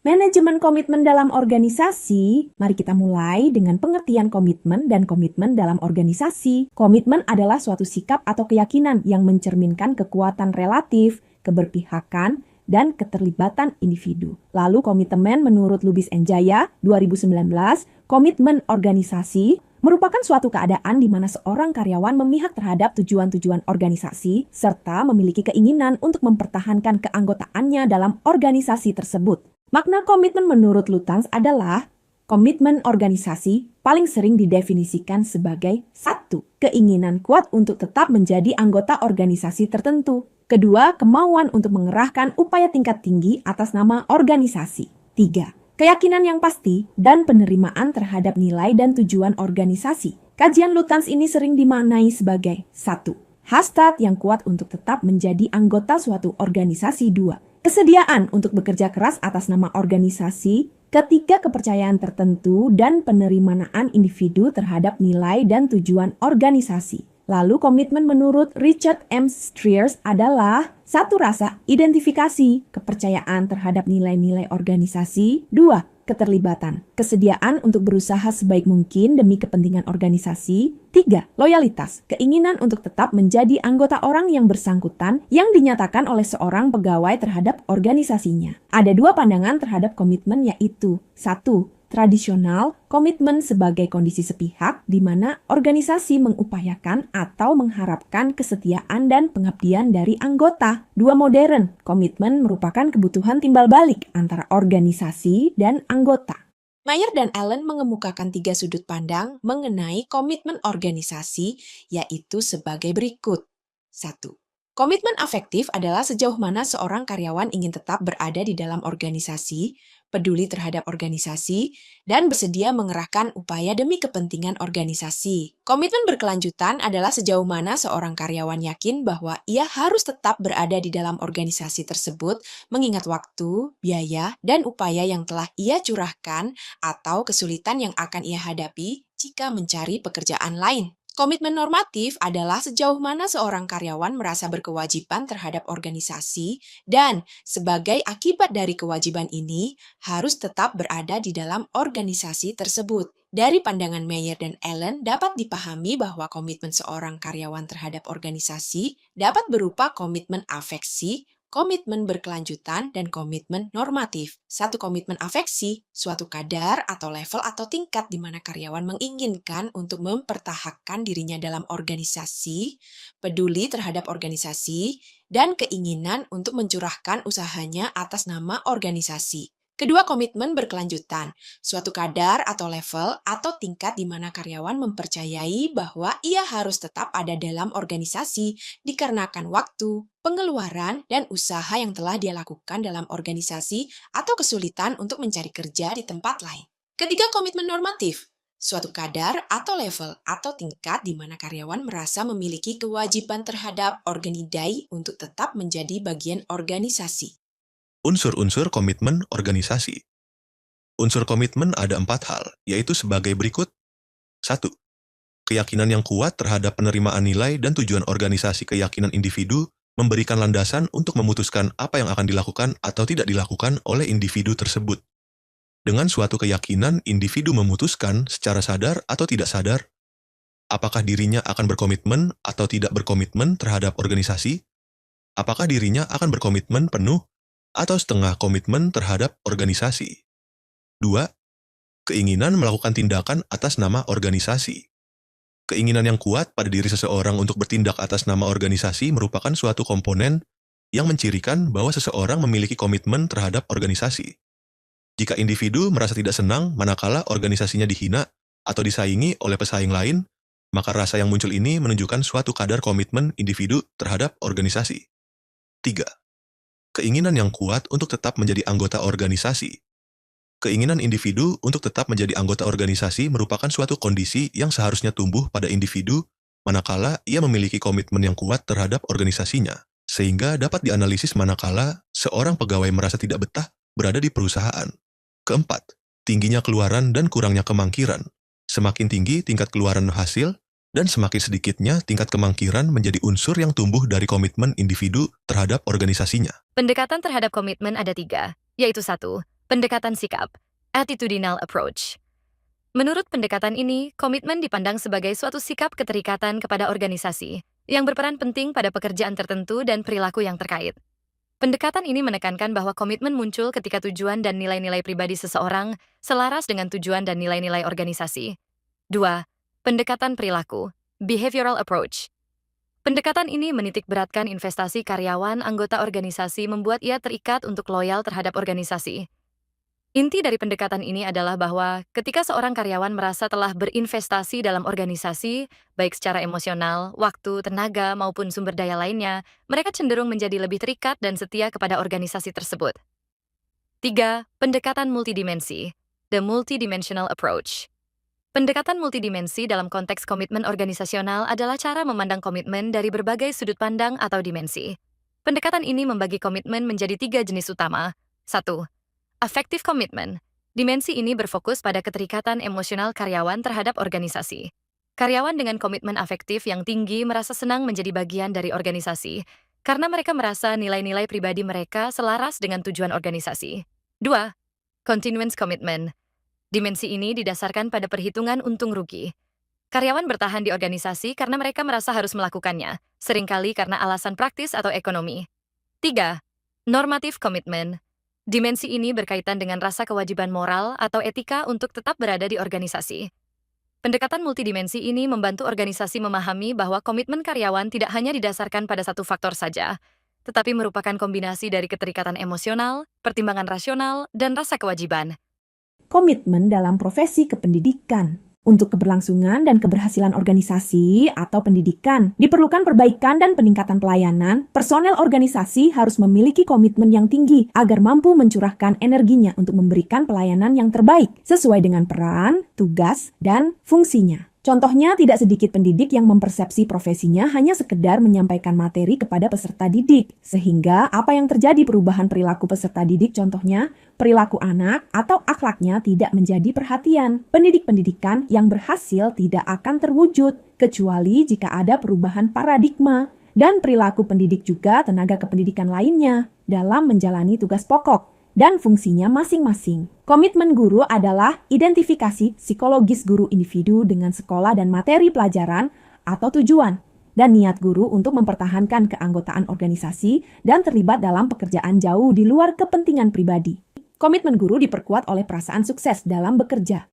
Manajemen komitmen dalam organisasi, mari kita mulai dengan pengertian komitmen dan komitmen dalam organisasi. Komitmen adalah suatu sikap atau keyakinan yang mencerminkan kekuatan relatif, keberpihakan, dan keterlibatan individu. Lalu komitmen menurut Lubis and Jaya 2019, komitmen organisasi merupakan suatu keadaan di mana seorang karyawan memihak terhadap tujuan-tujuan organisasi serta memiliki keinginan untuk mempertahankan keanggotaannya dalam organisasi tersebut. Makna komitmen menurut Lutyens adalah komitmen organisasi paling sering didefinisikan sebagai 1. Keinginan kuat untuk tetap menjadi anggota organisasi tertentu. Kedua, kemauan untuk mengerahkan upaya tingkat tinggi atas nama organisasi. 3. Keyakinan yang pasti dan penerimaan terhadap nilai dan tujuan organisasi. Kajian Lutyens ini sering dimaknai sebagai 1. Hasrat yang kuat untuk tetap menjadi anggota suatu organisasi. 2. Kesediaan untuk bekerja keras atas nama organisasi. Ketiga, kepercayaan tertentu dan penerimaan individu terhadap nilai dan tujuan organisasi. Lalu komitmen menurut Richard M. Strauss adalah 1. Rasa identifikasi, kepercayaan terhadap nilai-nilai organisasi. 2. Keterlibatan, kesediaan untuk berusaha sebaik mungkin demi kepentingan organisasi. 3. Loyalitas, keinginan untuk tetap menjadi anggota orang yang bersangkutan yang dinyatakan oleh seorang pegawai terhadap organisasinya. Ada 2 pandangan terhadap komitmen, yaitu 1. Tradisional, komitmen sebagai kondisi sepihak di mana organisasi mengupayakan atau mengharapkan kesetiaan dan pengabdian dari anggota. 2. Modern, komitmen merupakan kebutuhan timbal balik antara organisasi dan anggota. Mayer dan Allen mengemukakan 3 sudut pandang mengenai komitmen organisasi, yaitu sebagai berikut. 1. Komitmen afektif adalah sejauh mana seorang karyawan ingin tetap berada di dalam organisasi, peduli terhadap organisasi, dan bersedia mengerahkan upaya demi kepentingan organisasi. Komitmen berkelanjutan adalah sejauh mana seorang karyawan yakin bahwa ia harus tetap berada di dalam organisasi tersebut, mengingat waktu, biaya, dan upaya yang telah ia curahkan atau kesulitan yang akan ia hadapi jika mencari pekerjaan lain. Komitmen normatif adalah sejauh mana seorang karyawan merasa berkewajiban terhadap organisasi dan sebagai akibat dari kewajiban ini harus tetap berada di dalam organisasi tersebut. Dari pandangan Mayer dan Allen dapat dipahami bahwa komitmen seorang karyawan terhadap organisasi dapat berupa komitmen afeksi, komitmen berkelanjutan, dan komitmen normatif. 1. Komitmen afeksi, suatu kadar atau level atau tingkat di mana karyawan menginginkan untuk mempertahankan dirinya dalam organisasi, peduli terhadap organisasi, dan keinginan untuk mencurahkan usahanya atas nama organisasi. Kedua, komitmen berkelanjutan, suatu kadar atau level atau tingkat di mana karyawan mempercayai bahwa ia harus tetap ada dalam organisasi dikarenakan waktu, pengeluaran, dan usaha yang telah dia lakukan dalam organisasi atau kesulitan untuk mencari kerja di tempat lain. Ketiga, komitmen normatif, suatu kadar atau level atau tingkat di mana karyawan merasa memiliki kewajiban terhadap organidai untuk tetap menjadi bagian organisasi. Unsur-unsur komitmen organisasi. Unsur komitmen ada 4 hal, yaitu sebagai berikut. 1. Keyakinan yang kuat terhadap penerimaan nilai dan tujuan organisasi. Keyakinan individu memberikan landasan untuk memutuskan apa yang akan dilakukan atau tidak dilakukan oleh individu tersebut. Dengan suatu keyakinan, individu memutuskan secara sadar atau tidak sadar apakah dirinya akan berkomitmen atau tidak berkomitmen terhadap organisasi, apakah dirinya akan berkomitmen penuh atau setengah komitmen terhadap organisasi. 2. Keinginan melakukan tindakan atas nama organisasi. Keinginan yang kuat pada diri seseorang untuk bertindak atas nama organisasi merupakan suatu komponen yang mencirikan bahwa seseorang memiliki komitmen terhadap organisasi. Jika individu merasa tidak senang manakala organisasinya dihina atau disaingi oleh pesaing lain, maka rasa yang muncul ini menunjukkan suatu kadar komitmen individu terhadap organisasi. 3. Keinginan yang kuat untuk tetap menjadi anggota organisasi. Keinginan individu untuk tetap menjadi anggota organisasi merupakan suatu kondisi yang seharusnya tumbuh pada individu manakala ia memiliki komitmen yang kuat terhadap organisasinya, sehingga dapat dianalisis manakala seorang pegawai merasa tidak betah berada di perusahaan. 4. Tingginya keluaran dan kurangnya kemangkiran. Semakin tinggi tingkat keluaran hasil, dan semakin sedikitnya tingkat kemangkiran menjadi unsur yang tumbuh dari komitmen individu terhadap organisasinya. Pendekatan terhadap komitmen ada 3, yaitu 1. Pendekatan sikap, attitudinal approach. Menurut pendekatan ini, komitmen dipandang sebagai suatu sikap keterikatan kepada organisasi yang berperan penting pada pekerjaan tertentu dan perilaku yang terkait. Pendekatan ini menekankan bahwa komitmen muncul ketika tujuan dan nilai-nilai pribadi seseorang selaras dengan tujuan dan nilai-nilai organisasi. 2. Pendekatan perilaku, behavioral approach. Pendekatan ini menitik beratkan investasi karyawan anggota organisasi membuat ia terikat untuk loyal terhadap organisasi. Inti dari pendekatan ini adalah bahwa ketika seorang karyawan merasa telah berinvestasi dalam organisasi, baik secara emosional, waktu, tenaga, maupun sumber daya lainnya, mereka cenderung menjadi lebih terikat dan setia kepada organisasi tersebut. 3. Pendekatan multidimensi, the multidimensional approach. Pendekatan multidimensi dalam konteks komitmen organisasional adalah cara memandang komitmen dari berbagai sudut pandang atau dimensi. Pendekatan ini membagi komitmen menjadi 3 jenis utama. 1. Affective commitment. Dimensi ini berfokus pada keterikatan emosional karyawan terhadap organisasi. Karyawan dengan komitmen afektif yang tinggi merasa senang menjadi bagian dari organisasi, karena mereka merasa nilai-nilai pribadi mereka selaras dengan tujuan organisasi. 2. Continuance commitment. Dimensi ini didasarkan pada perhitungan untung rugi. Karyawan bertahan di organisasi karena mereka merasa harus melakukannya, seringkali karena alasan praktis atau ekonomi. 3. Normative commitment. Dimensi ini berkaitan dengan rasa kewajiban moral atau etika untuk tetap berada di organisasi. Pendekatan multidimensi ini membantu organisasi memahami bahwa komitmen karyawan tidak hanya didasarkan pada satu faktor saja, tetapi merupakan kombinasi dari keterikatan emosional, pertimbangan rasional, dan rasa kewajiban. Komitmen dalam profesi kependidikan. Untuk keberlangsungan dan keberhasilan organisasi atau pendidikan, diperlukan perbaikan dan peningkatan pelayanan. Personel organisasi harus memiliki komitmen yang tinggi agar mampu mencurahkan energinya untuk memberikan pelayanan yang terbaik sesuai dengan peran, tugas, dan fungsinya. Contohnya, tidak sedikit pendidik yang mempersepsi profesinya hanya sekedar menyampaikan materi kepada peserta didik. Sehingga apa yang terjadi perubahan perilaku peserta didik, contohnya perilaku anak atau akhlaknya tidak menjadi perhatian. Pendidik pendidikan yang berhasil tidak akan terwujud, kecuali jika ada perubahan paradigma. Dan perilaku pendidik juga tenaga kependidikan lainnya dalam menjalani tugas pokok dan fungsinya masing-masing. Komitmen guru adalah identifikasi psikologis guru individu dengan sekolah dan materi pelajaran atau tujuan, dan niat guru untuk mempertahankan keanggotaan organisasi dan terlibat dalam pekerjaan jauh di luar kepentingan pribadi. Komitmen guru diperkuat oleh perasaan sukses dalam bekerja.